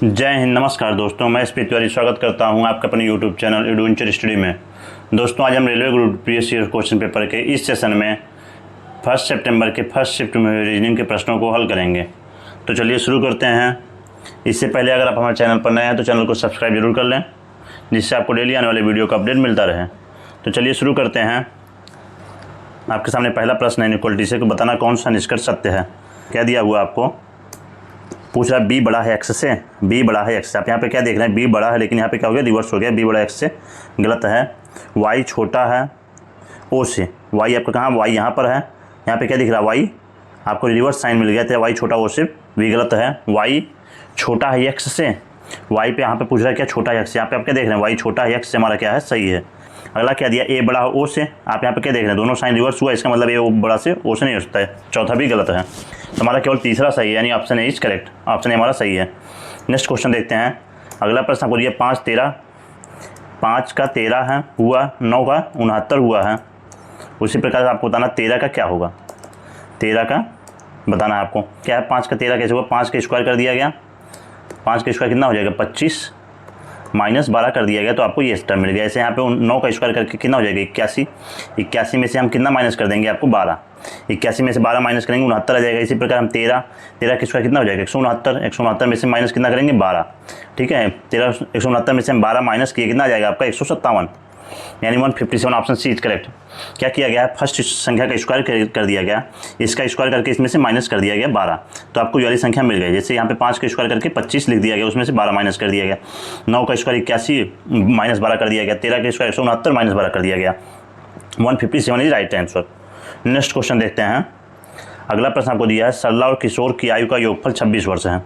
जय हिंद। नमस्कार दोस्तों, मैं एसपी तिवारी स्वागत करता हूं आपका अपने यूट्यूब चैनल एडवेंचर स्टडी में। दोस्तों, आज हम railway group previous year question paper के इस सेशन में 1 सितंबर के फर्स्ट शिफ्ट में रीजनिंग के प्रश्नों को हल करेंगे। तो चलिए शुरू करते हैं। इससे पहले अगर आप हमारे चैनल पर नए हैं तो चैनल को सब्सक्राइब जरूर कर लें, जिससे आपको डेली आने वाले वीडियो का अपडेट मिलता रहे। तो चलिए शुरू करते हैं। आपके सामने पहला प्रश्न है इनइक्वालिटी से, बताना कौन सा निष्कर्ष सत्य है। क्या दिया हुआ आपको, पूछ रहा है बी बड़ा है एक्स से, बी बड़ा है एक्स से। आप यहाँ पे क्या देख रहे हैं, बी बड़ा है, लेकिन यहाँ पे क्या हो गया, रिवर्स हो गया, बी बड़ा एक्स से, गलत है। वाई छोटा है ओ से, वाई आपका कहाँ, वाई यहाँ पर है, यहाँ पे क्या दिख रहा है, वाई आपको रिवर्स साइन मिल गया था, वाई छोटा ओ से, भी गलत है। वाई छोटा है एक्स से, वाई पे यहाँ पे पूछ रहा है क्या छोटा है एक्स से, यहाँ पे आप क्या देख रहे हैं, वाई छोटा है एक्स से, हमारा क्या है, सही है। अगला क्या दिया, ए बड़ा ओ से, आप यहाँ पे क्या देख रहे हैं, दोनों साइन रिवर्स हुआ, इसका मतलब ए बड़ा से ओ से नहीं हो सकता है, चौथा भी गलत है। तो हमारा केवल तीसरा सही है, यानी option A is correct, option A हमारा सही है। नेक्स्ट क्वेश्चन देखते हैं। अगला प्रश्न आपको दिया 5 13, 5 का 13 है हुआ, 9 का 69 हुआ है। उसी प्रकार से आपको बताना 13 का क्या होगा, 13 का बताना है आपको। क्या है, 5 का 13 कैसे हुआ, 5 का स्क्वायर कर दिया गया, 5 का स्क्वायर कितना हो जाएगा, 25 माइनस 12 कर दिया गया, तो आपको ये टर्म मिल गया। ऐसे यहाँ पे 9 का स्क्वायर करके कितना हो जाएगा, 81, 81 में से हम कितना माइनस कर देंगे आपको, 12, 81 में से 12 माइनस करेंगे 69 आ जाएगा। इसी प्रकार हम 13 का स्क्वायर कितना हो जाएगा, 169, 169 में से माइनस कितना करेंगे, 12, ठीक है। 169 में से हम 12 माइनस किए, कितना आ जाएगा आपका, 157, यानी 157, ऑप्शन सी इज करेक्ट। क्या किया गया है, फर्स्ट संख्या का स्क्वायर कर दिया गया, इसका स्क्वायर करके इसमें से माइनस कर दिया गया 12, तो आपको ये वाली संख्या मिल गई। जैसे यहाँ पे 5 का स्क्वायर करके 25 लिख दिया गया, उसमें से 12 माइनस कर दिया गया। 9 का स्क्वायर 81 माइनस 12 कर दिया गया, 13 का स्क्वायर 169 माइनस 12 कर दिया गया, 157 is right answer. Next question देखते हैं। अगला प्रश्न आपको दिया है, सरला और किशोर की आयु का योगफल 26 वर्ष है।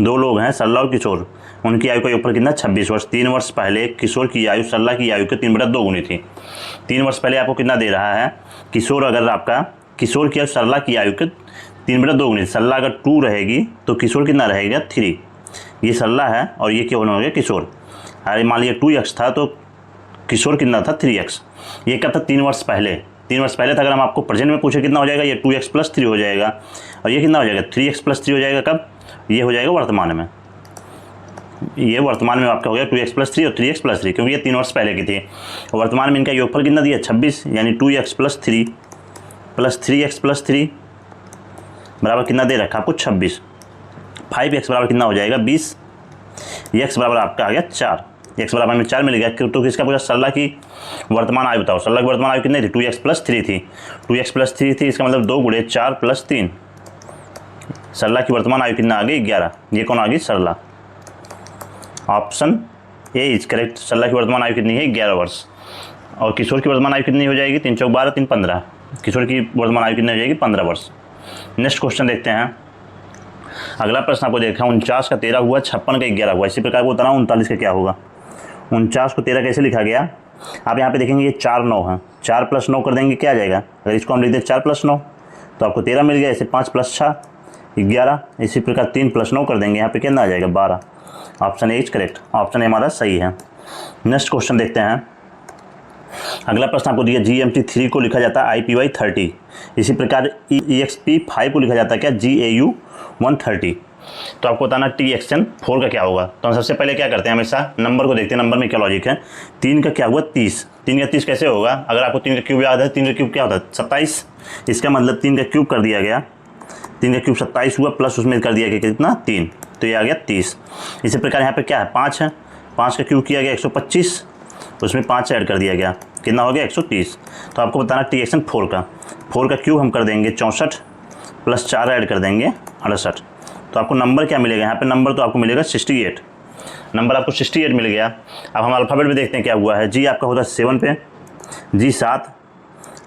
दो लोग हैं, सरला और किशोर, उनकी आयु का योगफल कितना, 26 वर्ष। 3 वर्ष पहले किशोर की आयु सरला की आयु के 3/2 गुनी थी। 3 वर्ष पहले आपको कितना दे रहा है, किशोर, अगर आपका किशोर की आयु सरला की आयु के 3/2 गुनी, सरला अगर 2 रहेगी तो किशोर कितना रहेगा, 3। ये सरला है और ये क्या होना हो गया, किशोर। अरे मान लिया 2x था तो किशोर कितना था, 3x। ये क्या था, 3 वर्ष पहले, 3 वर्ष पहले था। अगर हम आपको प्रेजेंट में पूछे कितना हो जाएगा, ये 2x + 3 हो जाएगा, और ये कितना हो जाएगा, 3x + 3 हो जाएगा। कब, ये हो जाएगा वर्तमान में, ये वर्तमान में आपका हो गया 2x + 3 और 3x + 3, क्योंकि ये 3 वर्ष पहले की थी। वर्तमान में इनका योगफल कितना दिया, 26, यानी 2x + 3 + 3x + 3 बराबर कितना दे रखा आपको, 26। 5x बराबर कितना हो जाएगा, 20। x बराबर आपका आ गया 4, x बराबर में 4 मिल गया। तो किसका पूछा, सरला की वर्तमान आयु बताओ। सरला की वर्तमान आयु कितनी थी, 2x + 3 थी, 2x + 3 थी, इसका मतलब 2 × 4 + 3। सरला की वर्तमान आयु कितना आ गई, 11। ये कौन आ गई, सरला, ऑप्शन ए इज करेक्ट। सरला की वर्तमान आयु कितनी है, 11 वर्ष। और किशोर की वर्तमान आयु कितनी हो जाएगी, 3 × 4 = 12, 3 × 15, किशोर की वर्तमान आयु कितनी हो जाएगी, 15 वर्ष। नेक्स्ट क्वेश्चन देखते हैं। अगला प्रश्न आपको देखा, 49 का 13 हुआ, 56 का 11 हुआ। इसी प्रकार को बताना 39 का क्या होगा। 49 को 13 कैसे लिखा गया, आप यहाँ पे देखेंगे ये 4 9 है, 4 + 9 कर देंगे क्या आ जाएगा, अगर इसको हम लिख दें 4 + 9 तो आपको 13 मिल गया। ऐसे 5 + 6 11, इसी प्रकार 3 + 9 कर देंगे, यहाँ पे कितना आ जाएगा, 12। Option A is correct, option A हमारा सही है। नेक्स्ट क्वेश्चन देखते हैं। अगला प्रश्न आपको दिया, GMT 3 को लिखा जाता है IPY 30। इसी प्रकार EXP 5 को लिखा जाता है क्या, GAU 130। तो आपको बताना TXN 4 का क्या होगा। तो हम सबसे पहले क्या करते हैं, हमेशा नंबर को देखते हैं, नंबर में क्या लॉजिक है। 3 का क्या हुआ, 30, 3 का 30 कैसे होगा, अगर आपको 3 का क्यूब याद है, 3 का क्यूब क्या होता है, 27। इसका मतलब 3 का क्यूब कर दिया गया, 3 का क्यूब 27 हुआ, प्लस उसमें कर दिया गया कितना, 3, तो ये आ गया 30। इसी प्रकार यहाँ पे क्या है, 5 है, 5 का क्यूब किया गया 125, उसमें 5 ऐड कर दिया गया, कितना हो गया, 130। तो आपको बताना TXN 4 का, 4 का क्यूब हम कर देंगे 64, प्लस 4 ऐड कर देंगे 68। तो आपको नंबर क्या मिलेगा, यहाँ पे नंबर तो आपको मिलेगा 68, नंबर आपको 68 मिल गया। अब हम अल्फ़ाबेट में देखते हैं क्या हुआ है। G आपका होता है 7 पे, G 7,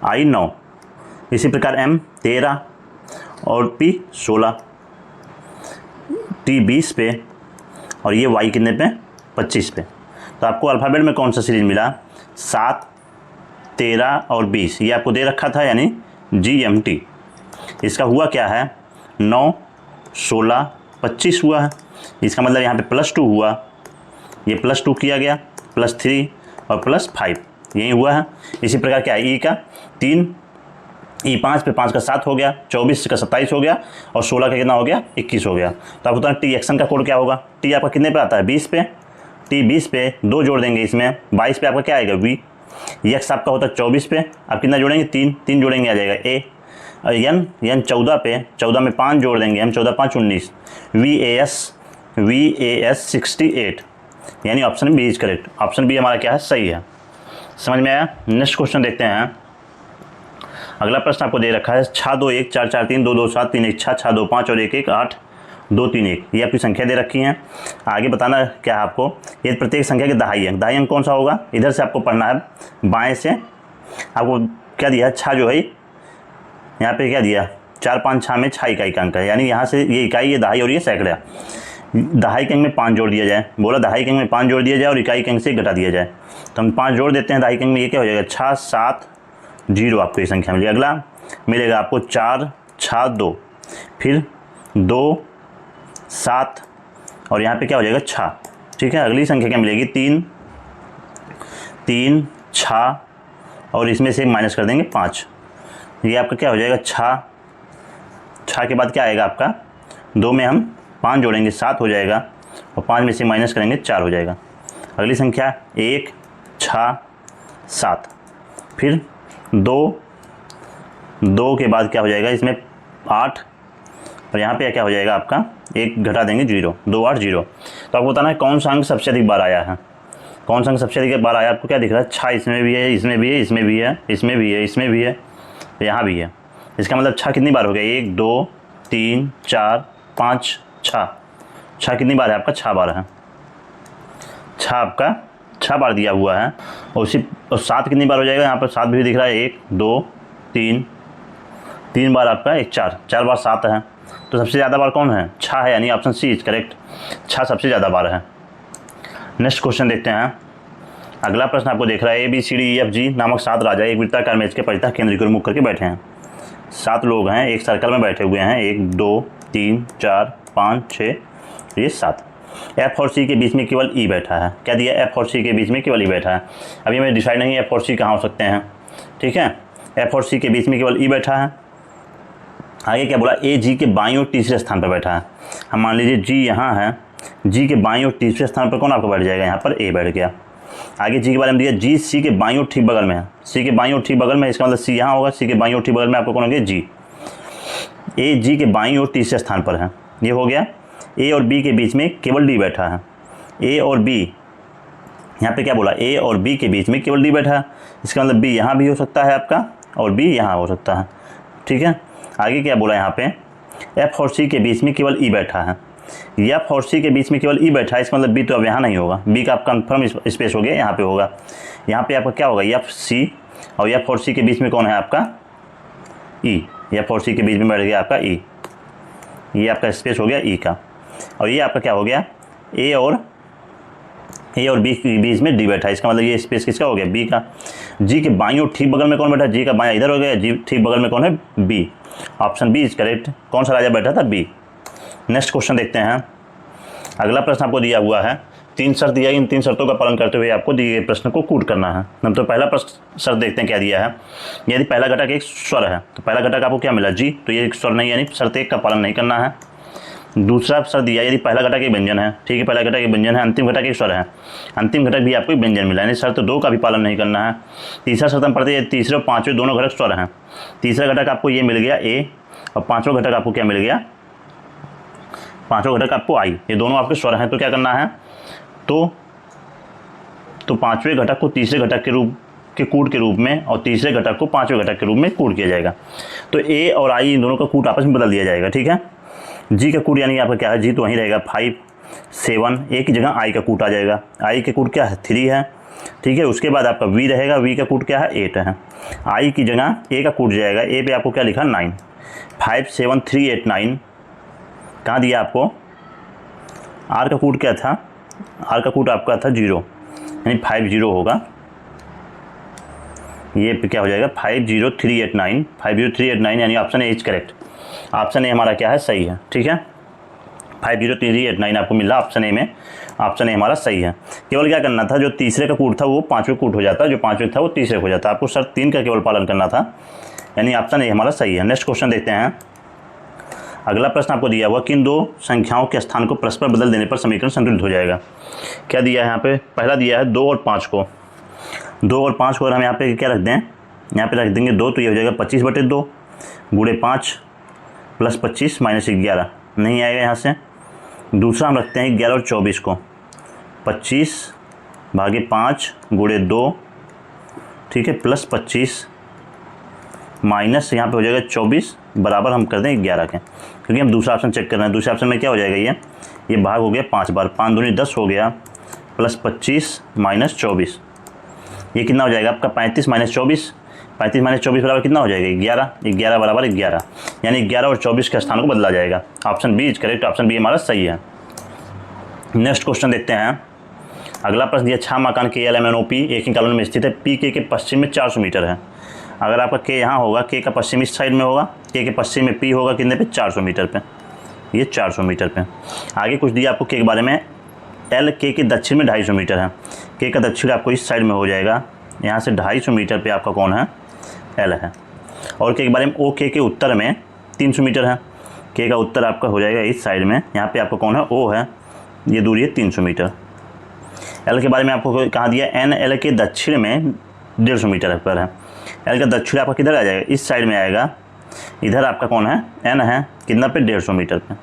I 9, इसी प्रकार M 13 और P 16, T 20 पे, और ये Y कितने पे, 25 पे। तो आपको अल्फ़ाबेट में कौन सा सीरीज मिला, 7 13 और 20, ये आपको दे रखा था, यानी GMT। इसका हुआ क्या है, 9 16 25 हुआ है, इसका मतलब यहाँ पे +2 हुआ, ये +2 किया गया, +3 और +5, यही हुआ है। इसी प्रकार क्या है, E का 3 ई 5 पे 5 का 7 हो गया, 24 का 27 हो गया और 16 का कितना हो गया 21 हो गया। तो आप बताना टी एक्शन का कोड क्या होगा। टी आपका कितने पे आता है 20 पे, टी 20 पे 2 जोड़ देंगे इसमें 22 पे आपका क्या आएगा वी। एक्स आपका होता है 24 पे, आप कितना जोड़ेंगे 3 जोड़ेंगे आ जाएगा ए। एन 14 पे, 14 में 5 जोड़ देंगे हम, 14 5 19, वी ए एस 68, यानी option B is correct. Option B हमारा क्या है सही है। समझ में आया। नेक्स्ट क्वेश्चन देखते हैं। अगला प्रश्न आपको दे रखा है 6 2 1 4 4 3 2 2 7 3 1 6 6 2 5 और 1 1 8 2 3 1, ये आपकी संख्या दे रखी है। आगे बताना क्या है आपको, ये प्रत्येक संख्या के दहाई अंक। दहाई अंक कौन सा होगा, इधर से आपको पढ़ना है बाएं से। आपको क्या दिया है 6 जो है यहाँ पे क्या दिया 4 5 6 में 6 इकाई का अंक है, यानी यहाँ से ये इकाई, ये दहाई और ये सैकड़ा। दहाई के अंक में 5 जोड़ दिया जाए, बोला दहाई के अंक में 5 जोड़ दिया जाए और इकाई के अंक से घटा दिया जाए। तो हम 5 जोड़ देते हैं दहाई के अंक में, ये क्या हो जाएगा 6 7 0 आपको ये संख्या मिलेगी। अगला मिलेगा आपको 4 6 2, फिर 2 7 और यहाँ पे क्या हो जाएगा 6। ठीक है, अगली संख्या क्या मिलेगी 3 6 और इसमें से माइनस कर देंगे 5, ये आपका क्या हो जाएगा 6 के बाद क्या आएगा आपका 2 में हम 5 जोड़ेंगे 7 हो जाएगा और 5 में से माइनस करेंगे 4 हो जाएगा। अगली संख्या 1 6 7, फिर 2 के बाद क्या हो जाएगा इसमें 8 और यहाँ पे क्या हो जाएगा आपका 1 घटा देंगे 0, 2 8 0। तो आपको बताना है कौन सा अंक सबसे अधिक बार आया है। कौन सा अंक सबसे अधिक बार आया आपको क्या दिख रहा है 6 इसमें भी है, इसमें भी है, इसमें भी है, इसमें भी है, इसमें भी है, यहाँ भी है। इसका मतलब 6 कितनी बार हो गया 1 2 3 4 5 6 कितनी बार है आपका 6 बार है। 6 आपका 6 बार दिया हुआ है और 7 कितनी बार हो जाएगा, यहाँ पर 7 भी दिख रहा है 1 2 3 बार आपका 1 4 बार 7 है। तो सबसे ज़्यादा बार कौन है 6 है, यानी ऑप्शन सी इज करेक्ट। 6 सबसे ज़्यादा बार है। नेक्स्ट क्वेश्चन देखते हैं। अगला प्रश्न आपको देख रहा है ABCDEFG नामक 7 राजा एक वृत्ताकार मेज के परितः केंद्र की ओर मुख करके बैठे हैं। 7 लोग हैं, एक सर्कल में बैठे हुए हैं, 1 2 3 4 5 6 ये 7। F और C के बीच में केवल E बैठा है। क्या दिया F और C के बीच में केवल E बैठा है। अभी हमें डिसाइड नहीं है F और C कहाँ हो सकते हैं। ठीक है, F और C के बीच में केवल E बैठा है। आगे क्या बोला A G के बाईं और तीसरे स्थान पर बैठा है। हम मान लीजिए G यहाँ है, G के बाईं और तीसरे स्थान पर कौन आपको बैठ जाएगा, यहाँ पर A बैठ गया। आगे G के बारे में दिया G C के बाईं और ठीक बगल में है। C के बाईं और ठीक बगल में, इसका मतलब C यहाँ होगा, C के बाईं और ठीक बगल में आपको कौन हो गया G। A G के बाईं और तीसरे स्थान पर है, ये हो गया। A और B के बीच में केवल D बैठा है। A और B यहाँ पे क्या बोला A और B के बीच में केवल D बैठा है, इसका मतलब B यहाँ भी हो सकता है आपका और B यहाँ हो सकता है। ठीक है, आगे क्या बोला यहाँ पे F और C के बीच में केवल E बैठा है। F और C के बीच में केवल E बैठा है, इसका मतलब B तो अब यहाँ नहीं होगा, B का आप कंफर्म स्पेस हो गया, यहाँ पे होगा। यहाँ पे आपका क्या होगा F C और F और C के बीच में कौन है आपका E। F और C के बीच में बैठ गया आपका E, ये आपका स्पेस हो गया E का। और ये आपका क्या हो गया A और B के बीच में D बैठा है, इसका मतलब ये स्पेस किसका हो गया B का। G के बाईं और ठीक बगल में कौन बैठा है, G का बायां इधर हो गया, G ठीक बगल में कौन है B। Option B is correct. कौन सा राजा बैठा था B। नेक्स्ट क्वेश्चन देखते हैं। अगला प्रश्न आपको दिया हुआ है 3 शर्त दिया, इन 3 शर्तों का पालन करते हुए आपको दिए गए प्रश्न को कूट करना है। हम तो पहला प्रश्न शर्त देखते हैं क्या दिया है। यदि पहला घटक एक स्वर है तो पहला घटक आपको क्या मिला G, तो ये एक स्वर नहीं, यानी शर्त 1 का पालन नहीं करना है। दूसरा शर्त दिया यदि पहला घटक एक व्यंजन है, ठीक है, पहला घटक एक व्यंजन है, अंतिम घटक एक स्वर है, अंतिम घटक भी आपको एक व्यंजन मिला, यानी शर्त 2 का भी पालन नहीं करना है। तीसरा शर्त हम पढ़ते हैं तीसरे और पाँचवें दोनों घटक स्वर हैं। तीसरा घटक आपको ये मिल गया A और पाँचवा घटक आपको क्या मिल गया, पाँचवा घटक आपको I, ये दोनों आपके स्वर हैं। तो क्या करना है, तो पाँचवें घटक को तीसरे घटक के कूट के रूप में और तीसरे घटक को पाँचवें घटक के रूप में कूट किया जाएगा। तो A और I इन दोनों का कूट आपस में बदल दिया जाएगा। ठीक है, G का कूट यानी आपका क्या है, G तो वहीं रहेगा 5 7, A की जगह I का कूट आ जाएगा। I के कूट क्या है 3 है। ठीक है, उसके बाद आपका V रहेगा, V का कूट क्या है 8 है। I की जगह A का कूट जाएगा, A पे आपको क्या लिखा 9, 5 7 3 8 9 कहाँ दिया आपको। R का कूट क्या था, R का कूट आपका था 0, यानी 5 0 होगा। ये क्या हो जाएगा 5 0 3 8 9, 5 0 3 8 9, यानी option A is correct. Option A हमारा क्या है सही है। ठीक है, 5 0 3 8 9 आपको मिला ऑप्शन ए में, ऑप्शन ए हमारा सही है। केवल क्या करना था, जो तीसरे का कूट था वो पाँचवें कूट हो जाता, जो पाँचवें था वो तीसरे हो जाता। आपको शर्त 3 का केवल पालन करना था, यानी ऑप्शन ए हमारा सही है। नेक्स्ट क्वेश्चन देखते हैं। अगला प्रश्न आपको दिया हुआ, किन दो संख्याओं के स्थान को परस्पर बदल देने पर समीकरण संतुलित हो जाएगा। क्या दिया है यहाँ पे, पहला दिया है 2 और 5 को। 2 और 5 को अगर हम यहाँ पे क्या रख दें, यहाँ पे रख देंगे 2, तो ये हो जाएगा 25/2 गुणे 5 प्लस 25 माइनस 11, नहीं आएगा यहाँ से। दूसरा हम रखते हैं 11 और 24 को, 25/5 गुणे 2, ठीक है, प्लस 25 माइनस यहाँ पे हो जाएगा 24 बराबर हम कर दें 11 के, क्योंकि हम दूसरा ऑप्शन चेक कर रहे हैं। दूसरे ऑप्शन में क्या हो जाएगा, ये भाग हो गया 5 बार, 5 दूनी 10 हो गया, प्लस 25 माइनस 24, ये कितना हो जाएगा आपका 35 माइनस 24, 35 माइनस 24 बराबर कितना हो जाएगा 11, 11 बराबर 11, यानी 11 और 24 के स्थान को बदला जाएगा। Option B is correct, option B हमारा सही है। नेक्स्ट क्वेश्चन देखते हैं। अगला प्रश्न दिया, 6 मकान KLMNOP एक ही कॉलोनी में स्थित है, PK के पश्चिम में 400 मीटर है। अगर आपका K यहाँ होगा, K का पश्चिम इस साइड में होगा, K के पश्चिम में P होगा कितने पे, 400 मीटर पे, ये 400 मीटर पे। आगे कुछ दिया आपको K के बारे में, L K के दक्षिण में 250 मीटर है। K का दक्षिण आपको इस साइड में हो जाएगा, यहाँ से 250 मीटर पे आपका कौन है, L है। और K के बारे में, O K के उत्तर में 300 मीटर है। K का उत्तर आपका हो जाएगा इस साइड में, यहाँ पे आपका कौन है, O है, ये दूरी है 300 मीटर। L के बारे में आपको कहाँ दिया, N L के दक्षिण में 150 मीटर पर है। L का दक्षिण आपका किधर आ जाएगा, इस साइड में आएगा, इधर आपका कौन है, N है, कितना पे 150 मीटर पे,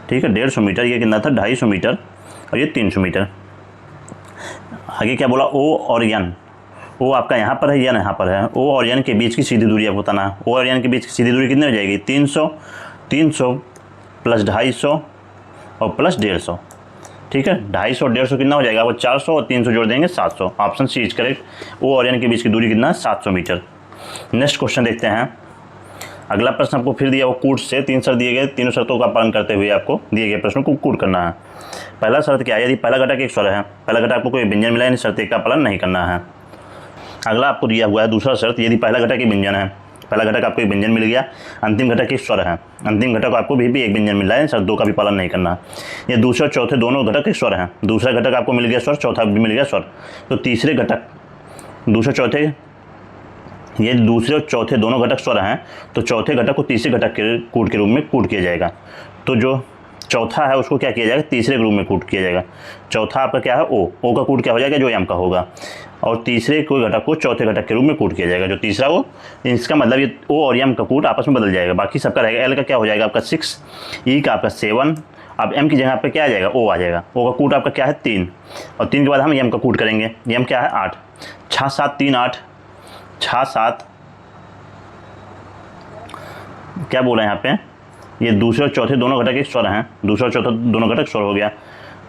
ठीक है, 150 मीटर, ये कितना था 250 मीटर और ये 300 मीटर। आगे क्या बोला, O और N, O आपका यहाँ पर है, N यहाँ पर है, O और N के बीच की सीधी दूरी आपको बताना है। O और N के बीच की सीधी दूरी कितनी हो जाएगी, 300 प्लस 250 और प्लस 150, ठीक है, 250 और 150 कितना हो जाएगा, वो 400 और 300 जोड़ देंगे 700। Option C is correct, O और N के बीच की दूरी कितना है, 700 मीटर। नेक्स्ट क्वेश्चन देखते हैं। अगला प्रश्न आपको फिर दिया वो कूट से 3 शर्त दिए गए, तीनों शर्तों का पालन करते हुए आपको दिए गए प्रश्नों को कूट करना है। पहला शर्त क्या है, यदि पहला घटक एक स्वर है, पहला घटक आपको कोई व्यंजन मिला है, शर्त एक का पालन नहीं करना है। अगला आपको दिया हुआ है दूसरा शर्त, यदि पहला घटक एक व्यंजन है, पहला घटक आपको एक व्यंजन मिल गया, अंतिम घटक एक स्वर है, अंतिम घटक आपको भी एक व्यंजन मिल रहा है, शर्त 2 का भी पालन नहीं करना। ये दूसरे और चौथे दोनों घटक एक स्वर हैं, दूसरा घटक आपको मिल गया स्वर, चौथा भी मिल गया स्वर, तो तीसरे घटक दूसरे चौथे, ये दूसरे और चौथे दोनों घटक स्वर हैं, तो चौथे घटक को तीसरे घटक के कूट के रूप में कूट किया जाएगा। तो जो चौथा है उसको क्या किया जाएगा, तीसरे ग्रुप में कूट किया जाएगा। चौथा आपका क्या है, ओ का कूट क्या हो जाएगा, जो एम का होगा, और तीसरे कोई घटक को चौथे घटक के रूप में कूट किया जाएगा, जो तीसरा वो, इसका मतलब ये ओ और एम का कूट आपस में बदल जाएगा। बाकी सबका रहेगा, एल का क्या हो जाएगा आपका 6, ई का आपका 7, अब एम की जगह पे क्या आ जाएगा, ओ आ जाएगा। ओ का कूट आपका क्या है 3, और 3 के बाद हम एम का कूट करेंगे, एम क्या है 8, 6 7 3 8, 6 7 क्या बोला यहाँ पे, ये दूसरे और चौथे दोनों घटक एक स्वर हैं, दूसरा और चौथा दोनों घटक स्वर हो गया,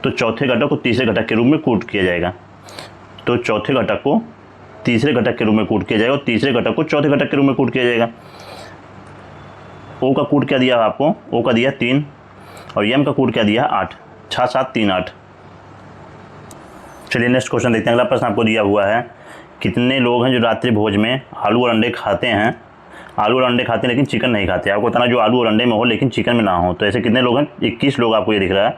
तो चौथे घटक को तीसरे घटक के रूप में कूट किया जाएगा। तो चौथे घटक को तीसरे घटक के रूप में कूट किया जाएगा और तीसरे घटक को चौथे घटक के रूप में कूट किया जाएगा। ओ का कूट क्या दिया आपको, ओ का दिया 3 और एम का कूट क्या दिया 8, 6 7 3 8। चलिए नेक्स्ट क्वेश्चन देखते हैं। अगला प्रश्न आपको दिया हुआ है, कितने लोग हैं जो रात्रि भोज में आलू और अंडे खाते हैं, आलू और अंडे खाते हैं लेकिन चिकन नहीं खाते। आपको बताना जो आलू और अंडे में हो लेकिन चिकन में ना हो, तो ऐसे कितने लोग हैं, 21 लोग आपको ये दिख रहा है,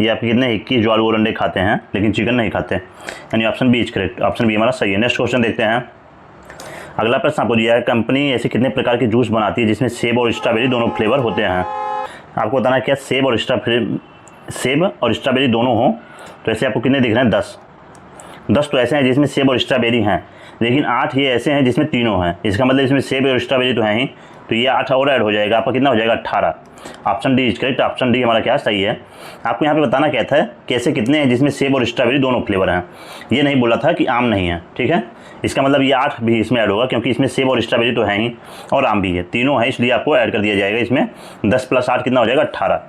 ये आपके कितने 21 जो आलू और अंडे खाते हैं लेकिन चिकन नहीं खाते, यानी option B is correct, option B हमारा सही है। नेक्स्ट क्वेश्चन देखते हैं। अगला प्रश्न आपको दिया है, कंपनी ऐसे कितने प्रकार के जूस बनाती है जिसमें सेब और स्ट्रॉबेरी दोनों फ्लेवर होते हैं। आपको बताना क्या सेब और स्ट्रॉबेरी दोनों हो, तो ऐसे आपको कितने दिख रहे हैं 10 तो ऐसे हैं जिसमें सेब और स्ट्रॉबेरी हैं, लेकिन 8 ये ऐसे हैं जिसमें तीनों हैं। इसका मतलब इसमें सेब और स्ट्रॉबेरी तो हैं ही, तो ये 8 और ऐड हो जाएगा, आपका कितना हो जाएगा 18। Option D is correct, option D हमारा क्या सही है। आपको यहाँ पे बताना क्या था, कैसे कितने हैं जिसमें सेब और स्ट्रॉबेरी दोनों फ्लेवर हैं, ये नहीं बोला था कि आम नहीं है, ठीक है। इसका मतलब ये 8 भी इसमें ऐड होगा, क्योंकि इसमें सेब और स्ट्रॉबेरी तो है ही और आम भी है, तीनों है, इसलिए आपको ऐड कर दिया जाएगा इसमें। 10 + 8 कितना हो जाएगा 18।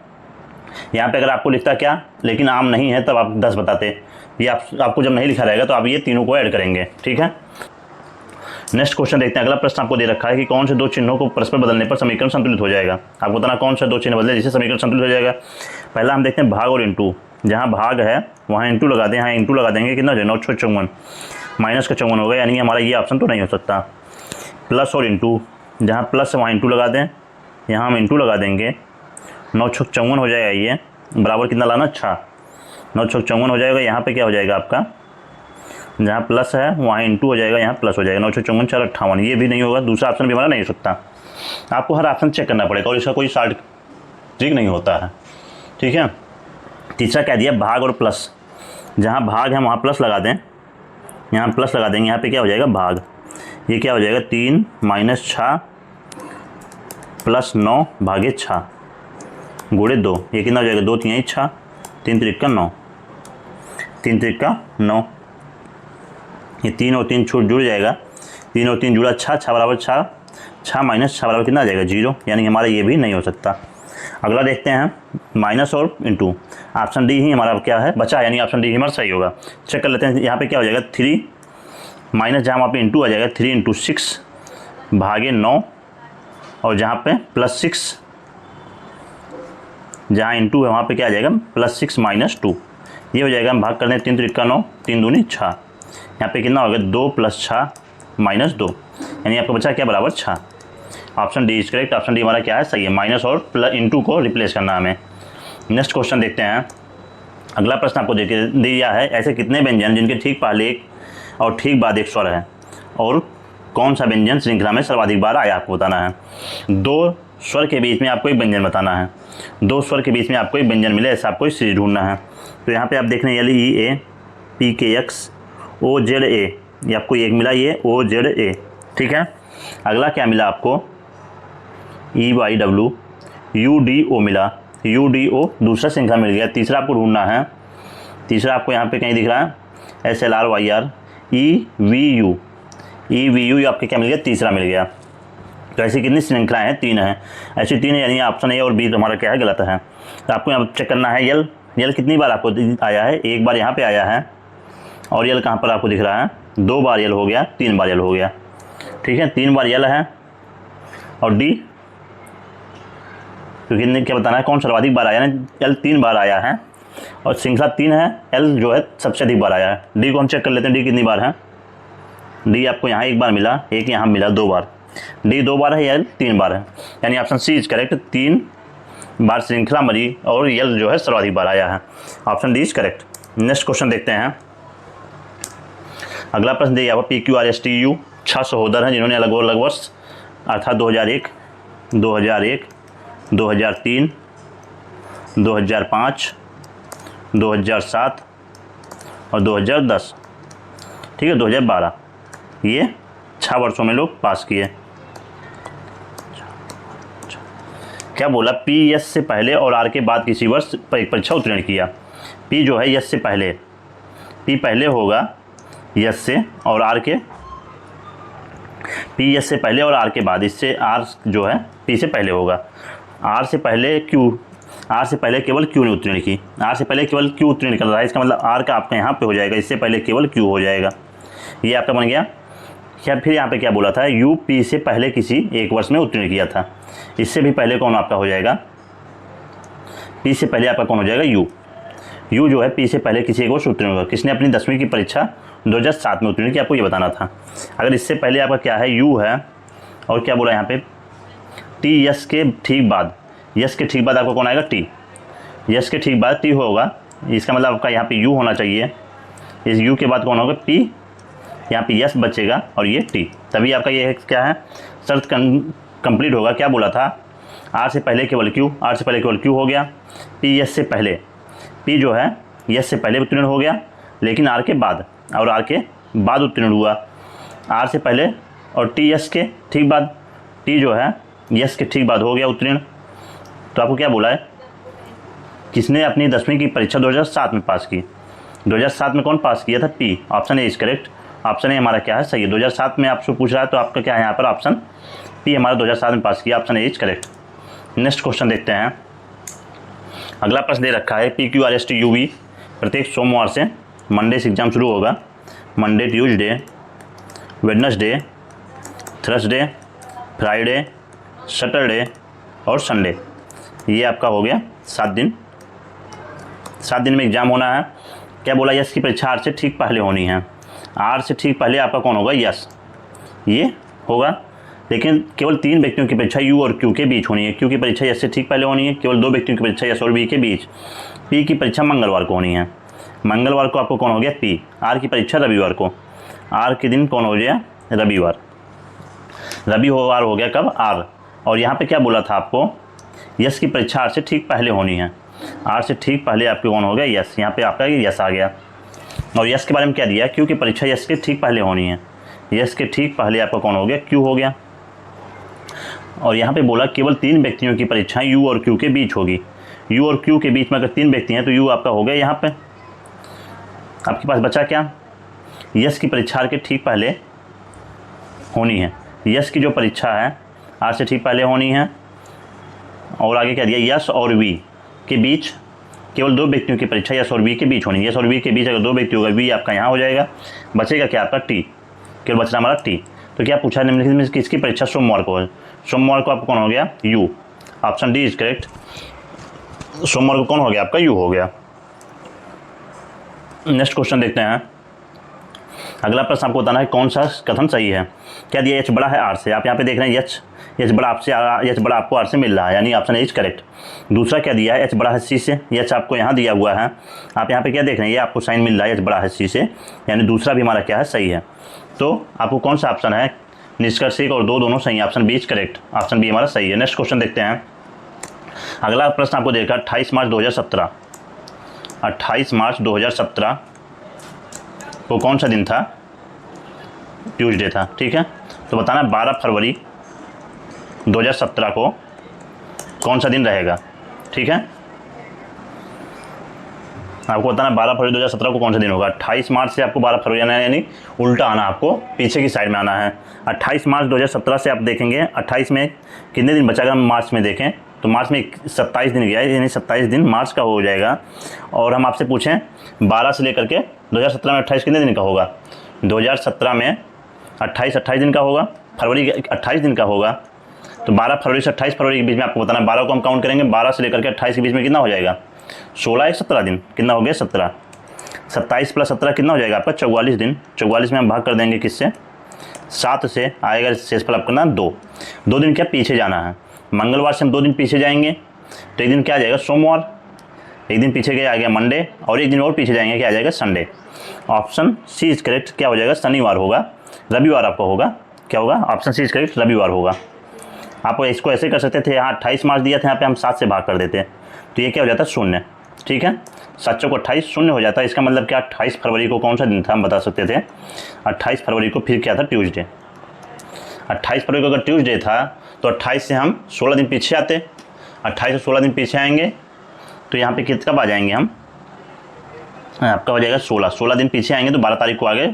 यहाँ पे अगर आपको लिखता क्या लेकिन आम नहीं है तब आप 10 बताते, ये आपको जब नहीं लिखा रहेगा तो आप ये तीनों को ऐड करेंगे, ठीक है। नेक्स्ट क्वेश्चन देखते हैं। अगला प्रश्न आपको दे रखा है कि कौन से दो चिन्हों को परस्पर बदलने पर समीकरण संतुलित हो जाएगा। आपको बताना कौन से दो चिन्ह बदले जिससे समीकरण संतुलित हो जाएगा। पहला हम देखते हैं भाग और इंटू, जहाँ भाग है वहाँ इंटू लगा दें, यहाँ इंटू लगा देंगे, कितना हो जाए 9 × 54, माइनस का 54 होगा, यानी हमारा ये ऑप्शन तो नहीं हो सकता। प्लस और इंटू, जहाँ प्लस है वहाँ इंटू लगा दें, यहाँ हम इंटू लगा देंगे, 9 × 54 हो जाएगा, ये बराबर कितना लाना 6, 9 × 54 हो जाएगा। यहाँ पे क्या हो जाएगा आपका जहाँ प्लस है वहाँ इंटू हो जाएगा, यहाँ प्लस हो जाएगा। 9 चौंगन 4 58, ये भी नहीं होगा। दूसरा ऑप्शन भी हमारा नहीं हो सकता। आपको हर ऑप्शन चेक करना पड़ेगा और इसका कोई शॉर्ट ट्रिक नहीं होता है, ठीक है। तीसरा कह दिया भाग और प्लस, जहाँ भाग है वहाँ प्लस लगा दें, यहाँ प्लस लगा देंगे, यहाँ पे क्या हो जाएगा भाग। ये क्या हो जाएगा 3 - 6 + 9 भागे 6 गुणे 2, ये कितना हो जाएगा 2 × 3 = 6, 3 × 3 = 9, 3 × 3 = 9। ये 3 और 3 छूट जुड़ जाएगा, 3 और 3 जुड़ा 6, 6 बराबर 6, 6 - 6 बराबर कितना आ जाएगा 0, यानी हमारा ये भी नहीं हो सकता। अगला देखते हैं माइनस और इंटू। ऑप्शन डी ही हमारा क्या है बचा, यानी ऑप्शन डी हमारा सही होगा। चेक कर लेते हैं। यहाँ पे क्या हो जाएगा 3 माइनस, जहाँ वहाँ पे इंटू आ जाएगा 3 × 6 भागे 9, और जहाँ पे +6, जहाँ इंटू है वहाँ पे क्या आ जाएगा +6 - 2, ये हो जाएगा। हम भाग करते हैं 3 × 3 = 9, 3 दूनी 6, यहाँ पे कितना होगा 2 + 6 - 2, यानी आपको बचा क्या बराबर 6। Option D is correct. Option D हमारा क्या है सही है। माइनस और प्लस इंटू को रिप्लेस करना हमें। नेक्स्ट क्वेश्चन देखते हैं। अगला प्रश्न आपको दिया है, ऐसे कितने व्यंजन जिनके ठीक पहले एक और ठीक बाद एक स्वर है, और कौन सा व्यंजन श्रृंखला में सर्वाधिक बार आया, आपको बताना है। 2 स्वर के बीच में आपको एक व्यंजन बताना है। 2 स्वर के बीच में आपको एक व्यंजन मिले, ऐसा आपको सीरीज ढूंढना है। तो यहाँ पे आप देख रहे हैं LEA PKX OZA, ये आपको एक मिला, ये OZA, ठीक है। अगला क्या मिला आपको EYW UDO मिला, UDO दूसरा श्रृंखला मिल गया। तीसरा आपको ढूंढना है, तीसरा आपको यहाँ पे कहीं दिख रहा है SLRYR EVU, EVU आपके क्या मिल गया तीसरा मिल गया। तो ऐसी कितनी श्रृंखलाएँ हैं 3 हैं, ऐसी 3 है, यानी ऑप्शन ए और बी हमारा क्या है गलत है। तो आपको यहाँ चेक करना है यल कितनी बार आपको आया है, एक बार यहाँ पे आया है, और यल कहाँ पर आपको दिख रहा है 2 बार यल हो गया, 3 बार यल हो गया, ठीक है। 3 बार यल है, और डी क्योंकि क्या बताना है कौन सर्वाधिक बार आया है। एल 3 बार आया है और श्रृंखला 3 है, एल जो है सबसे अधिक बार आया है। डी को हम चेक कर लेते हैं, डी कितनी बार है। डी आपको यहाँ एक बार मिला, एक यहाँ मिला, 2 बार। डी 2 बार है, एल 3 बार है, यानी ऑप्शन सी इज करेक्ट। 3 बार श्रृंखला मरी और एल जो है सर्वाधिक बार आया है। Option D is correct. Next question देखते हैं। अगला प्रश्न दिया हुआ PQRSTU 6 सहोदर हैं जिन्होंने अलग अलग वर्ष अर्थात 2001, 2003, 2005, 2007 और 2010, ठीक है 2012, ये 6 वर्षों में लोग पास किए। क्या बोला PS से पहले और R के बाद किसी वर्ष परीक्षा उत्तीर्ण किया। P जो है यस से पहले, P पहले होगा यस से, और R के P यस से पहले और R के बाद, इससे R जो है P से पहले होगा। R से पहले Q, R से पहले केवल Q ने उत्तीर्ण की, R से पहले केवल Q उत्तीर्ण कर रहा है, इसका मतलब R का आपका यहाँ पे हो जाएगा, इससे पहले केवल Q हो जाएगा। ये आपका बन गया। क्या फिर यहाँ पे क्या बोला था, U P से पहले किसी एक वर्ष में उत्तीर्ण किया था, इससे भी पहले कौन आपका हो जाएगा, P से पहले आपका कौन हो जाएगा U। U जो है P से पहले किसी एक वर्ष उत्तीर्ण होगा। किसने अपनी 10वीं की परीक्षा 2007 में उत्तीर्ण की, आपको ये बताना था। अगर इससे पहले आपका क्या है U है, और क्या बोला यहाँ पे T यस के ठीक बाद, यस के ठीक बाद आपका कौन आएगा T, यस के ठीक बाद T होगा, इसका मतलब आपका यहाँ पे U होना चाहिए, इस U के बाद कौन होगा P, यहाँ पे यस बचेगा और ये T, तभी आपका ये क्या है शर्त कंप्लीट होगा। क्या बोला था R से पहले केवल Q, R से पहले केवल Q हो गया। P यस से पहले, P जो है यस से पहले उत्तीर्ण हो गया, लेकिन R के बाद, और R के बाद उत्तीर्ण हुआ। R से पहले और T यस के ठीक बाद, T जो है यस के ठीक बाद हो गया उत्तीर्ण। तो आपको क्या बोला है, किसने अपनी 10वीं की परीक्षा 2007 में पास की। 2007 में कौन पास किया था, P। Option A is correct. Option A हमारा क्या है सही है। 2007 में आपसे पूछ रहा है तो आपका क्या है यहाँ पर ऑप्शन P हमारा 2007 में पास किया, option A is correct. Next question देखते हैं। अगला प्रश्न दे रखा है PQRSTUV प्रत्येक सोमवार से मंडे से एग्जाम शुरू होगा। Monday, Tuesday, Wednesday, Thursday, Friday, Saturday और संडे, ये आपका हो गया 7 दिन। 7 दिन में एग्जाम होना है। क्या बोला, यस की परीक्षा R से ठीक पहले होनी है। R से ठीक पहले आपका कौन होगा, यस, ये होगा। लेकिन केवल 3 व्यक्तियों की परीक्षा U और Q के बीच होनी है। Q की परीक्षा यस से ठीक पहले होनी है। केवल 2 व्यक्तियों की परीक्षा यस और B के बीच। P की परीक्षा मंगलवार को होनी है। मंगलवार को आपको कौन हो गया पी, आर की परीक्षा रविवार को, आर के दिन कौन हो गया रविवार, रविवार हो गया कब आर। और यहाँ पे क्या बोला था आपको, यस की परीक्षा आर से ठीक पहले होनी है, आर से ठीक पहले आपके कौन हो गया यस, यहाँ पे आपका यस आ गया। और यस के बारे में क्या दिया, क्योंकि परीक्षा यस के ठीक पहले होनी है, यस के ठीक पहले आपका कौन हो गया क्यू हो गया। और यहाँ पे बोला केवल 3 व्यक्तियों की परीक्षाएं यू और क्यू के बीच होगी, यू और क्यू के बीच में अगर 3 व्यक्ति हैं तो यू आपका हो गया यहाँ पे। आपके पास बचा क्या, यस की परीक्षा आर के ठीक पहले होनी है, यस की जो परीक्षा है आर से ठीक पहले होनी है। और आगे क्या दिया, यस और वी के बीच केवल 2 व्यक्तियों की परीक्षा यस और वी के बीच होनी है, यस और वी के बीच अगर 2 व्यक्ति होगा वी आपका यहाँ हो जाएगा, बचेगा क्या आपका टी, केवल बच रहा हमारा टी। तो क्या पूछा निम्नलिखित में किसकी परीक्षा सोमवार को है, सोमवार को आपको कौन हो गया you, option D is correct, सोमवार को कौन हो गया आपका यू हो गया। नेक्स्ट क्वेश्चन देखते हैं। अगला प्रश्न आपको बताना है कौन सा कथन सही है। क्या दिया, एच बड़ा है आर से, आप यहाँ पे देख रहे हैं एच बड़ा आपसे, एच बड़ा आपको आर से मिल रहा है, यानी ऑप्शन ए इज करेक्ट। दूसरा क्या दिया है, एच बड़ा है सी से, एच आपको यहाँ दिया हुआ है, आप यहाँ पे क्या देख रहे हैं, ये आपको साइन मिल रहा है एच बड़ा है सी से, यानी दूसरा भी हमारा क्या है सही है। तो आपको कौन सा ऑप्शन है, निष्कर्ष 1 और 2 दोनों सही है, option B is correct, option B हमारा सही है। नेक्स्ट क्वेश्चन देखते हैं। अगला प्रश्न आपको देखा 28 मार्च 2017, 28 मार्च 2017 को कौन सा दिन था, ट्यूसडे था, ठीक है। तो बताना 12 फरवरी 2017 को कौन सा दिन रहेगा, ठीक है। आपको बताना 12 फरवरी 2017 को कौन सा दिन होगा। 28 मार्च से आपको 12 फरवरी आना है, यानी उल्टा आना, आपको पीछे की साइड में आना है। 28 मार्च 2017 से आप देखेंगे 28 में कितने दिन बचा, अगर हम मार्च में देखें तो मार्च में 27 दिन गया है, यानी 27 दिन मार्च का हो जाएगा। और हम आपसे पूछें 12 से लेकर के 2017 में 28 कितने दिन का होगा, 2017 में 28 दिन का होगा, फरवरी 28 दिन का होगा। तो 12 फरवरी से 28 फरवरी के बीच में आपको बताना, 12 को हम काउंट करेंगे, 12 से लेकर के 28 के बीच में कितना हो जाएगा, 16 17 दिन, कितना हो गया 17, 27 + 17 कितना हो जाएगा आपका 44 दिन। 44 में हम भाग कर देंगे किससे, 7 से, आएगा शेषफल आपका ना 2 दिन क्या पीछे जाना है, मंगलवार से हम 2 दिन पीछे जाएंगे तो एक दिन क्या आ जाएगा सोमवार, एक दिन पीछे गया आ गया मंडे, और एक दिन और पीछे जाएंगे क्या आ जाएगा Sunday. Option C is correct, क्या हो जाएगा शनिवार होगा, रविवार आपका होगा, क्या होगा ऑप्शन सी इज करेक्ट, रविवार होगा। आप इसको ऐसे कर सकते थे, यहाँ 28 मार्च दिया था, यहाँ पे हम 7 से भाग कर देते हैं तो ये क्या हो जाता है 0, ठीक है। 7 चौक 28 0 हो जाता है। इसका मतलब क्या 28 फरवरी को कौन सा दिन था हम बता सकते थे, 28 फरवरी को फिर क्या था ट्यूसडे। 28 फरवरी को अगर ट्यूसडे था तो 28 से हम 16 दिन पीछे आते, 28 से 16 दिन पीछे आएंगे तो यहाँ पे कब आ जाएंगे हम, आपका हो जाएगा 16 दिन पीछे आएंगे तो 12 तारीख को आगे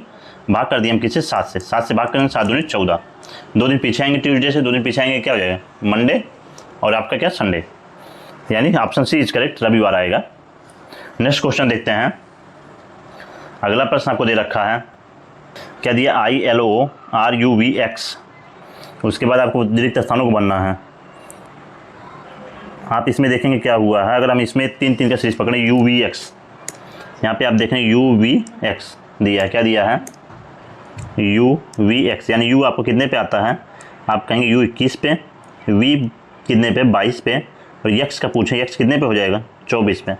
भाग कर दिए हम किससे, 7 से भाग करेंगे, 7 दूनी 14, 2 दिन पीछे आएंगे ट्यूसडे से, 2 दिन पीछे आएंगे क्या हो जाएगा मंडे, और आपका क्या संडे, यानी ऑप्शन सी इज करेक्ट, रविवार आएगा। नेक्स्ट क्वेश्चन देखते हैं। अगला प्रश्न आपको दे रखा है, क्या दिया ILORUVX, उसके बाद आपको रिक्त स्थानों को बनना है। आप इसमें देखेंगे क्या हुआ है, अगर हम इसमें 3 का सीरीज पकड़ें UVX, यहाँ पे आप देखें UVX दिया है, क्या दिया है UVX, यानी U आपको कितने पे आता है, आप कहेंगे U 21 पे, V कितने पे 22 पे, और X का पूछें X कितने पे हो जाएगा 24 पे,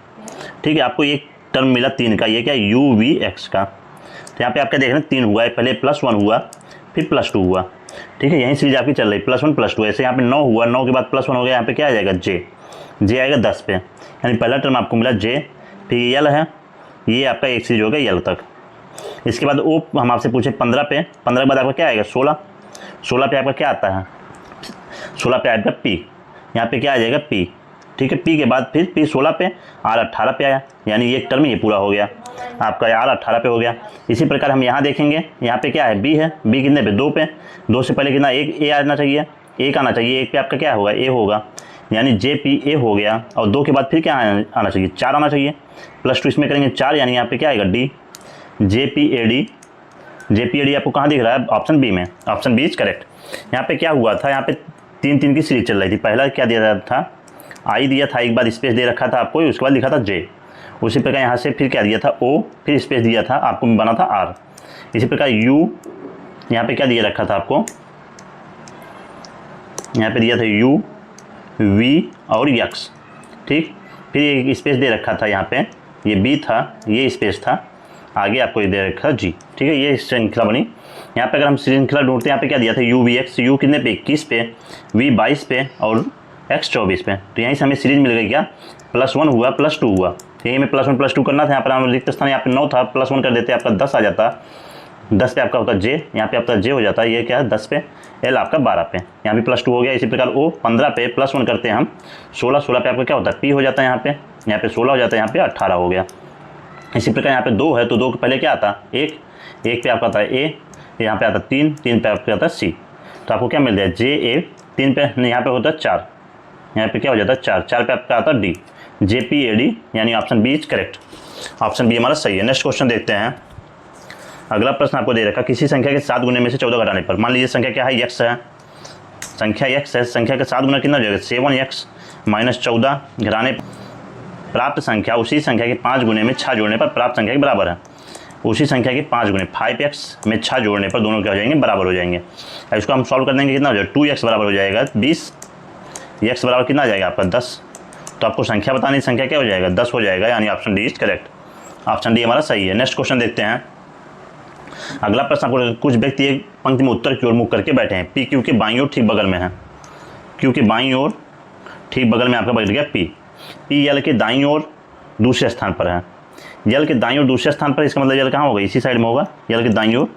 ठीक है। आपको एक टर्म मिला 3 का, ये क्या UVX का। तो यहाँ पे आप क्या देख रहे हैं 3 हुआ है, पहले +1 हुआ फिर +2 हुआ, ठीक है। यही सीरीज आपकी चल रही +1 +2, ऐसे यहाँ पे 9 हुआ, 9 के बाद +1 हो गया, यहाँ पे क्या आ जाएगा J आएगा 10 पे, यानी पहला टर्म आपको मिला J, फिर L है, ये आपका एक सीरीज हो गया L तक। इसके बाद O हम आपसे पूछे 15 पे, 15 के बाद आपका क्या आएगा 16 पे आपका क्या आता है, 16 पे आएगा P, यहाँ पे क्या आ जाएगा P, ठीक है। P के बाद फिर P 16 पे, R 18 पे आया, यानी ये टर्म ये पूरा हो गया आपका, R 18 पे हो गया। इसी प्रकार हम यहाँ देखेंगे, यहाँ पे क्या है B है, B कितने पे 2 पे, 2 से पहले कितना एक A आना चाहिए, 1 आना चाहिए, 1 पे आपका क्या होगा A होगा, यानी JPA हो गया। और 2 के बाद फिर क्या आना चाहिए 4 आना चाहिए, +2 इसमें करेंगे 4, यानी यहाँ पे क्या आएगा D, JPAD आपको कहाँ दिख रहा है, ऑप्शन बी में, ऑप्शन बी इज करेक्ट। यहाँ पे क्या हुआ था, यहाँ पे 3 की सीरीज चल रही थी, पहला क्या दिया था I दिया था, एक बार स्पेस दे रखा था आपको, उसके बाद लिखा था J, उसी प्रकार यहाँ से फिर क्या दिया था O, फिर स्पेस दिया था आपको, बना था R। इसी प्रकार U यहाँ पे क्या दिया रखा था आपको, यहाँ पे दिया था U V और X, ठीक। फिर एक स्पेस दे रखा था यहाँ पे ये बी था, ये स्पेस था, आगे आपको ये दे रखा जी। ठीक है, ये श्रृंखला बनी। यहाँ पे अगर हम श्रृंखला ढूंढते हैं, यहाँ पे क्या दिया था यू वी एक्स, यू कितने पे 21 पे, वी 22 पे और एक्स 24 पे। तो यहीं से हमें सीरीज मिल गई क्या, +1 हुआ +2 हुआ। यहीं में +1 +2 करना था, यहाँ पर हम रिक्त स्थान यहाँ पे 9 था, +1 कर देते आपका 10 आ जाता, 10 पे आपका होता जे, यहाँ पे आपका जे हो जाता है, ये क्या है 10 पे, एल आपका 12 पे, यहाँ भी +2 हो गया। इसी प्रकार ओ 15 पे +1 करते हैं हम 16, 16 पे आपका क्या होता है पी हो जाता है, यहाँ पे 16 हो जाता है, यहाँ पे 18 हो गया। इसी प्रकार यहाँ पे 2 है तो 2 के पहले क्या आता है 1, 1 पे आपका आता है ए, यहाँ पे आता है 3, 3 पे आपका आता है सी। तो आपको क्या मिल जाए जे ए, 3 पे नहीं यहाँ पे होता है 4, यहाँ पे क्या हो जाता है 4, 4 पे आपका आता है D, J P A D, यानी option B is correct, option B हमारा सही है। नेक्स्ट क्वेश्चन देखते हैं। अगला प्रश्न आपको दे रखा, किसी संख्या के 7 गुने में से 14 घटाने पर, मान लीजिए संख्या क्या है x है, संख्या x है, संख्या के 7 गुना कितना हो जाएगा 7x - 14 घटाने प्राप्त संख्या उसी संख्या के 5 गुने में 6 जोड़ने पर प्राप्त संख्या के बराबर है। उसी संख्या के 5 गुने 5x में 6 जोड़ने पर दोनों क्या हो जाएंगे बराबर हो जाएंगे। अब इसको हम सॉल्व कर देंगे, कितना हो जाएगा 2x बराबर हो जाएगा 20, x बराबर कितना आ जाएगा आपका 10। तो आपको संख्या बतानी, संख्या क्या हो जाएगा 10 हो जाएगा, यानी option D is correct, option D हमारा सही है। नेक्स्ट क्वेश्चन देखते हैं। अगला प्रश्न आपको, कुछ व्यक्ति एक पंक्ति में उत्तर की ओर मुख करके बैठे हैं, पी क्यू के बाईं ओर ठीक बगल में है, क्यू के बाईं ओर ठीक बगल में आपका बैठ गया पी, पी यल के दाईं ओर दूसरे स्थान पर है, यल के दाईं ओर दूसरे स्थान पर, इसका मतलब यल कहाँ होगा इसी साइड में होगा, यल के दाईं ओर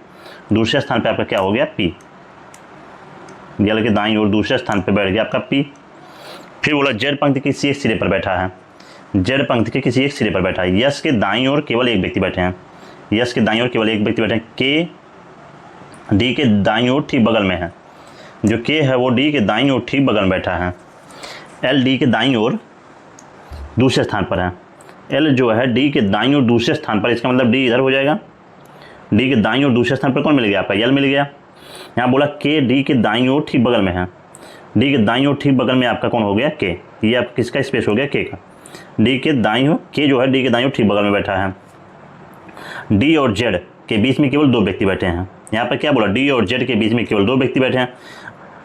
दूसरे स्थान पर आपका क्या हो गया पी, यल के दाईं ओर दूसरे स्थान पर बैठ गया आपका पी। फिर बोला जेड पंक्ति के किसी एक सिरे पर बैठा है, जेड पंक्ति के किसी एक सिरे पर बैठा है, यस के दाईं ओर केवल एक व्यक्ति बैठे हैं, यस के दाईं ओर केवल एक व्यक्ति बैठे हैं, के डी के दाईं ओर ठीक बगल में है, जो के है वो डी के दाईं ओर ठीक बगल में बैठा है, एल डी के दाईं ओर दूसरे स्थान पर है, एल जो है डी के दाईं ओर दूसरे स्थान पर, इसका मतलब डी इधर हो जाएगा, डी के दाईं ओर दूसरे स्थान पर कौन मिल गया आपका एल मिल गया। यहाँ बोला के डी के दाईं ओर ठीक बगल में है, डी के दाईं ओर ठीक बगल में आपका कौन हो गया के, ये आप किसका स्पेस हो गया के का, डी के दाईं ओर, के जो है डी के दाईं ओर ठीक बगल में बैठा है, डी और जेड के बीच में केवल 2 व्यक्ति बैठे हैं। यहाँ पर क्या बोला डी और जेड के बीच में केवल 2 व्यक्ति बैठे हैं,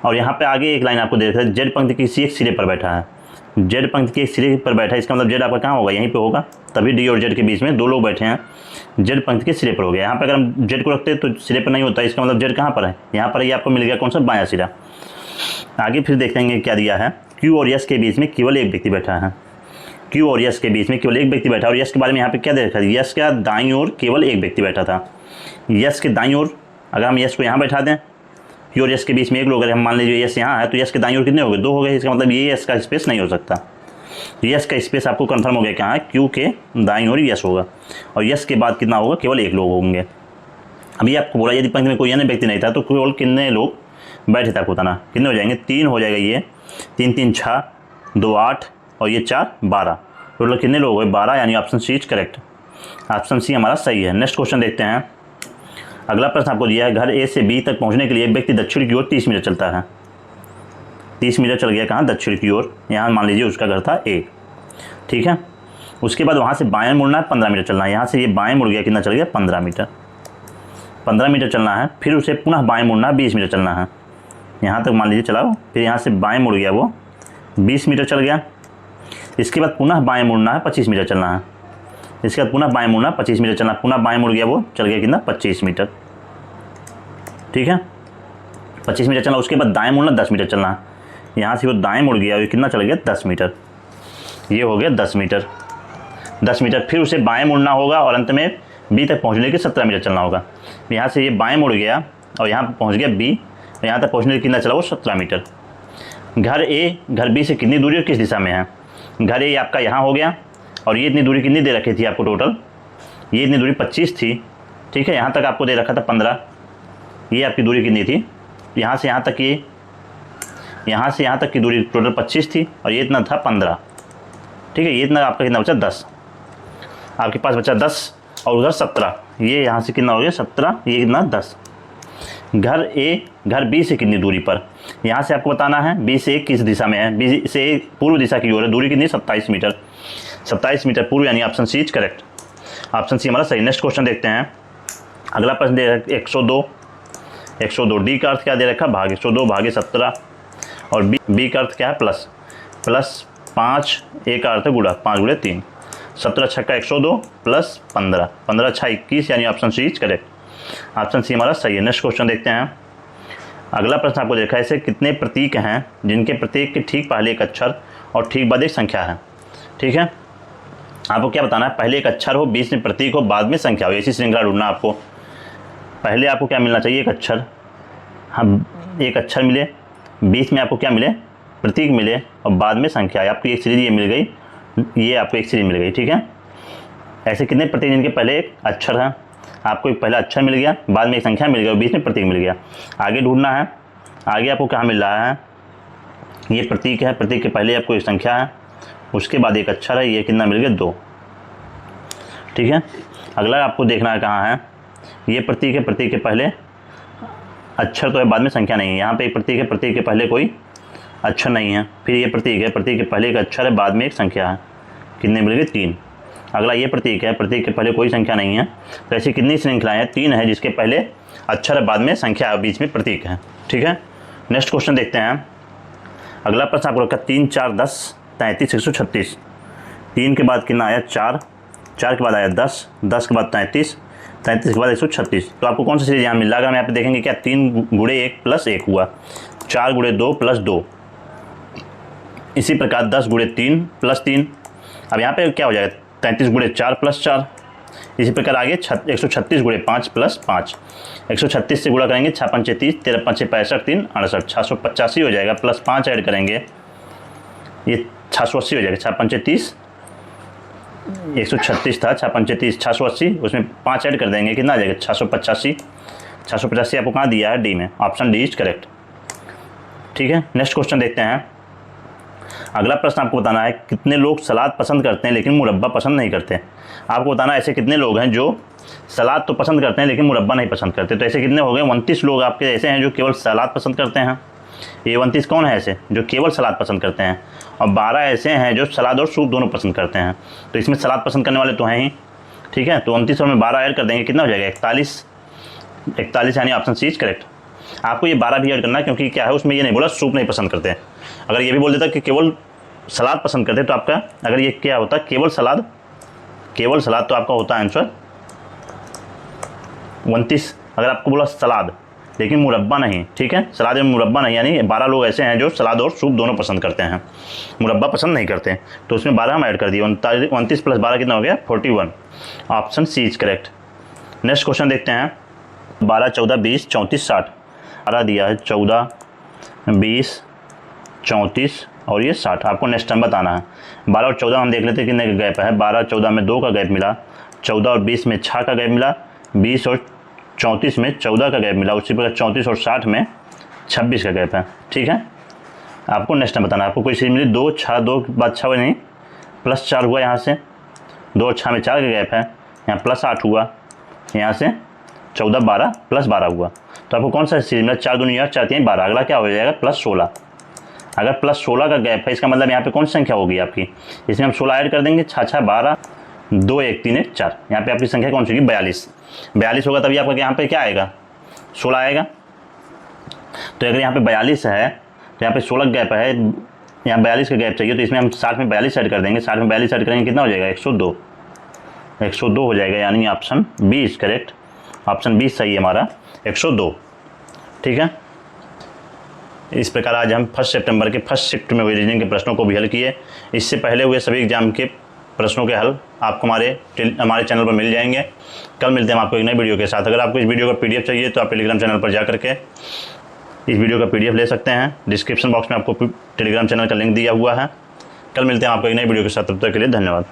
और यहाँ पे आगे एक लाइन आपको दे रखा है, जेड पंक्ति किसी एक सिरे पर बैठा है, जेड पंक्ति के एक सिरे पर बैठा है, इसका मतलब जेड आपका कहाँ होगा यहीं पे होगा, तभी डी और जेड के बीच में 2 लोग बैठे हैं, जेड पंक्ति के सिरे पर हो गया। यहाँ पर अगर हम जेड को रखते हैं तो सिरे पर नहीं होता, इसका मतलब जेड कहाँ पर है, यहाँ पर ये आपको मिल गया कौन सा बायां सिरा। आगे फिर देखेंगे क्या दिया है, क्यू और यस के बीच में केवल एक व्यक्ति बैठा है, क्यू और यस के बीच में केवल एक व्यक्ति बैठा, और यस के बारे में यहाँ पे क्या दे रखा है, यस का दाईं ओर केवल एक व्यक्ति बैठा था, यस के दाईं ओर अगर हम यस को यहाँ बैठा दें, क्यू और यस के बीच में एक लोग, अगर हम मान लीजिए यस यहाँ है तो यस के दाईं ओर कितने हो गए 2 हो गए, इसका मतलब ये यस का स्पेस नहीं हो सकता, यस का स्पेस आपको कंफर्म हो गया कहाँ है, क्यू के दाईं ओर यस होगा, और यस के बाद कितना होगा केवल एक लोग होंगे। अभी आपको बोला यदि पंक्ति में कोई अन्य व्यक्ति नहीं था तो केवल कितने लोग बैठे थे आपको बताना, कितने हो जाएंगे 3 हो जाएगा, ये 3 3 6 2 8 और ये 4 12, टोटल कितने लोग हुए 12, यानी option C is correct, option C हमारा सही है। नेक्स्ट क्वेश्चन देखते हैं। अगला प्रश्न आपको दिया है, घर ए से बी तक पहुंचने के लिए एक व्यक्ति दक्षिण की ओर 30 मीटर चलता है, 30 मीटर चल गया कहाँ दक्षिण की ओर, यहाँ मान लीजिए उसका घर था ए, ठीक है। उसके बाद वहाँ से बाएं मुड़ना है 15 मीटर चलना है, यहाँ से ये बाएं मुड़ गया कितना चल गया 15 मीटर, 15 मीटर चलना है, फिर उसे पुनः बाएं मुड़ना है 20 मीटर चलना है, यहाँ तक मान लीजिए चलाओ, फिर यहाँ से बाएं मुड़ गया वो 20 मीटर चल गया, इसके बाद पुनः बाएं मुड़ना है 25 मीटर चलना है, इसके बाद पुनः बाएं मुड़ना 25 मीटर चलना, पुनः बाएं मुड़ गया वो चल गया कितना 25 मीटर, ठीक है 25 मीटर चलना। उसके बाद दाएं मुड़ना 10 मीटर चलना है, यहाँ से वो दाएं मुड़ गया और कितना चल गया 10 मीटर, ये हो गया 10 मीटर, 10 मीटर। फिर उसे बाएं मुड़ना होगा और अंत में बी तक पहुँचने के 17 मीटर चलना होगा, यहाँ से ये बाएं मुड़ गया और यहाँ पर पहुँच गया बी, और यहाँ तक पहुँचने के कितना चला वो 17 मीटर। घर ए घर बी से कितनी दूरी और किस दिशा में है, घर ए आपका यहाँ हो गया, और ये इतनी दूरी कितनी दे रखी थी आपको टोटल, ये इतनी दूरी 25 थी, ठीक है, यहाँ तक आपको दे रखा था 15, ये आपकी दूरी कितनी थी, यहाँ से यहाँ तक, ये यहाँ से यहाँ तक की दूरी टोटल 25 थी, और ये इतना था 15, ठीक है, ये इतना आपका कितना बचा 10, आपके पास बचा 10 और उधर 17, ये यहाँ से कितना हो गया 17, ये कितना 10। घर ए घर बी से कितनी दूरी पर, यहाँ से आपको बताना है बी से किस दिशा में है, बी से पूर्व दिशा की ओर है, दूरी कितनी 27 मीटर, 27 मीटर पूर्व, यानी option C is correct, option C हमारा सही। नेक्स्ट क्वेश्चन देखते हैं। अगला प्रश्न दे रखा 102 डी का अर्थ क्या दे रखा भाग 102 भागे 17, और बी का अर्थ क्या है प्लस 5, ए का अर्थ है गुणा 5 गुणे 3, 17 छक्का 102 प्लस 15, 15 छा 21, यानी option C is correct. Option C हमारा सही है। नेक्स्ट क्वेश्चन देखते हैं। अगला प्रश्न आपको देखा है, ऐसे कितने प्रतीक हैं जिनके प्रत्येक के ठीक पहले एक अक्षर और ठीक बाद एक संख्या है। ठीक है, आपको क्या बताना है, पहले एक अक्षर हो, बीच में प्रतीक हो, बाद में संख्या हो, ऐसी श्रृंखला ढूंढना आपको। पहले आपको क्या मिलना चाहिए, एक अक्षर, हाँ एक अक्षर मिले, बीच में आपको क्या मिले, प्रतीक मिले, और बाद में संख्या है। आपको एक सीरीज ये मिल गई, ये आपको एक सीरीज मिल गई। ठीक है, ऐसे कितने प्रतीक जिनके पहले एक अक्षर है, आपको एक पहला अक्षर मिल गया, बाद में एक संख्या मिल गया और बीच में प्रतीक मिल गया। आगे ढूंढना है, आगे आपको क्या मिल रहा है, ये प्रतीक है, प्रतीक के पहले आपको एक संख्या है, उसके बाद एक अक्षर है, ये कितना मिल गया 2। ठीक है, अगला आपको देखना है कहाँ है, ये प्रतीक है, प्रतीक के पहले अक्षर तो है, बाद में संख्या नहीं है। यहाँ पे एक प्रतीक है, प्रतीक के पहले कोई अक्षर नहीं है। फिर ये प्रतीक है, प्रतीक के पहले एक अक्षर है, बाद में एक संख्या है, कितने मिल गए 3। अगला ये प्रतीक है, प्रतीक के पहले कोई संख्या नहीं है। तो ऐसी कितनी श्रृंखलाएं हैं, 3 है, जिसके पहले अक्षर है, बाद में संख्या है, बीच में प्रतीक है। ठीक है, नेक्स्ट क्वेश्चन देखते हैं। अगला प्रश्न आपको रखा 3 4 10 33 136। 3 के बाद कितना आया 4, 4 के बाद आया 10, 10 के बाद 33, 33 के बाद 136। तो आपको कौन सा सीरीज यहाँ मिल रहा है, अगर हम यहाँ पे देखेंगे क्या 3 गुणे 1 प्लस 1 हुआ, 4 गुणे 2 प्लस 2, इसी प्रकार 10 गुणे 3 प्लस 3। अब यहाँ पे क्या हो जाएगा 33 गुणे 4 प्लस 4, इसी प्रकार आगे 136 गुणे 5 प्लस 5। 136 से गुणा करेंगे 6 5 30, 13 5 65, 3 68, 685 हो जाएगा, प्लस 5 ऐड करेंगे ये 680 हो जाएगा। 6 5 30, 136 था, 6 5 30 680, उसमें 5 ऐड कर देंगे, कितना आ जाएगा 685। 685 आपको कहाँ दिया है, डी में, ऑप्शन डी इज करेक्ट। ठीक है, नेक्स्ट क्वेश्चन देखते हैं। अगला प्रश्न आपको बताना है, कितने लोग सलाद पसंद करते हैं लेकिन मुरब्बा पसंद नहीं करते। आपको बताना है ऐसे कितने लोग हैं जो सलाद तो पसंद करते हैं लेकिन मुरब्बा नहीं पसंद करते। तो ऐसे कितने हो गए, 29 लोग आपके ऐसे हैं जो केवल सलाद पसंद करते हैं। ये 29 कौन है ऐसे जो केवल सलाद पसंद करते हैं, और 12 ऐसे हैं जो सलाद और सूप दोनों पसंद करते हैं। तो इसमें सलाद पसंद करने वाले तो हैं ही। ठीक है, तो 29 और में 12 ऐड कर देंगे, कितना हो जाएगा 41, यानी ऑप्शन सी इज करेक्ट। आपको ये 12 भी ऐड करना है, क्योंकि क्या है उसमें ये नहीं बोला सूप नहीं पसंद करते। अगर ये भी बोल देता कि केवल सलाद पसंद करते, तो आपका अगर ये क्या होता केवल सलाद, तो आपका होता आंसर 29। अगर आपको बोला सलाद लेकिन मुरब्बा नहीं, ठीक है, सलाद में मुरब्बा नहीं, यानी 12 लोग ऐसे हैं जो सलाद और सूप दोनों पसंद करते हैं, मुरब्बा पसंद नहीं करते। तो उसमें 12 हम ऐड कर दिए, 29 प्लस 12 कितना हो गया 41, option C is correct. Next question देखते हैं। 12 14 20 34 60 12 दिया है, 14 20 34 और ये 60। आपको नेक्स्ट टाइम बताना है। 12 और 14 हम देख लेते हैं कितने का गैप है। 12 14 में 2 का गैप मिला, 14 और 20 में 6 का गैप मिला, 20 और 34 में 14 का गैप मिला, उसी प्रकार 34 और 60 में 26 का गैप है। ठीक है, आपको नेक्स्ट टाइम बताना है। आपको कोई चीज़ मिली 2 6 2 के बाद 6 नहीं प्लस 4 हुआ, यहाँ से 2 और 6 में 4 का गैप है, यहाँ प्लस 8 हुआ, यहाँ से 14 12 प्लस 12 हुआ। तो आपको कौन सा चीज़ मिला, 4 दूनी 8 4 3 12, अगला क्या हो जाएगा प्लस 16। अगर प्लस 16 का गैप है, इसका मतलब यहाँ पे कौन सी संख्या होगी आपकी, इसमें हम 16 ऐड कर देंगे, 6 6 12 2 1 3 1 4, यहाँ पे आपकी संख्या कौन सी होगी 42 होगा, तभी आपका यहाँ पे क्या आएगा 16 आएगा। तो अगर यहाँ पे 42 है तो यहाँ पे 16 गैप है, यहाँ 42 का गैप चाहिए, तो इसमें हम 60 में 42 ऐड कर देंगे, 60 में 42 ऐड करेंगे कितना हो जाएगा 102 हो जाएगा, यानी option B is correct. Option B सही है हमारा 102। ठीक है, इस प्रकार आज हम 1 सितंबर के फर्स्ट शिफ्ट में हुए रीजनिंग के प्रश्नों को भी हल किए। इससे पहले हुए सभी एग्जाम के प्रश्नों के हल आपको हमारे चैनल पर मिल जाएंगे। कल मिलते हैं हम आपको एक नई वीडियो के साथ। अगर आपको इस वीडियो का पीडीएफ चाहिए तो आप टेलीग्राम चैनल पर जा करके इस वीडियो का पीडीएफ ले सकते हैं। डिस्क्रिप्शन बॉक्स में आपको टेलीग्राम चैनल का लिंक दिया हुआ है। कल मिलते हैं आपको एक नई वीडियो के साथ, तब तक के लिए धन्यवाद।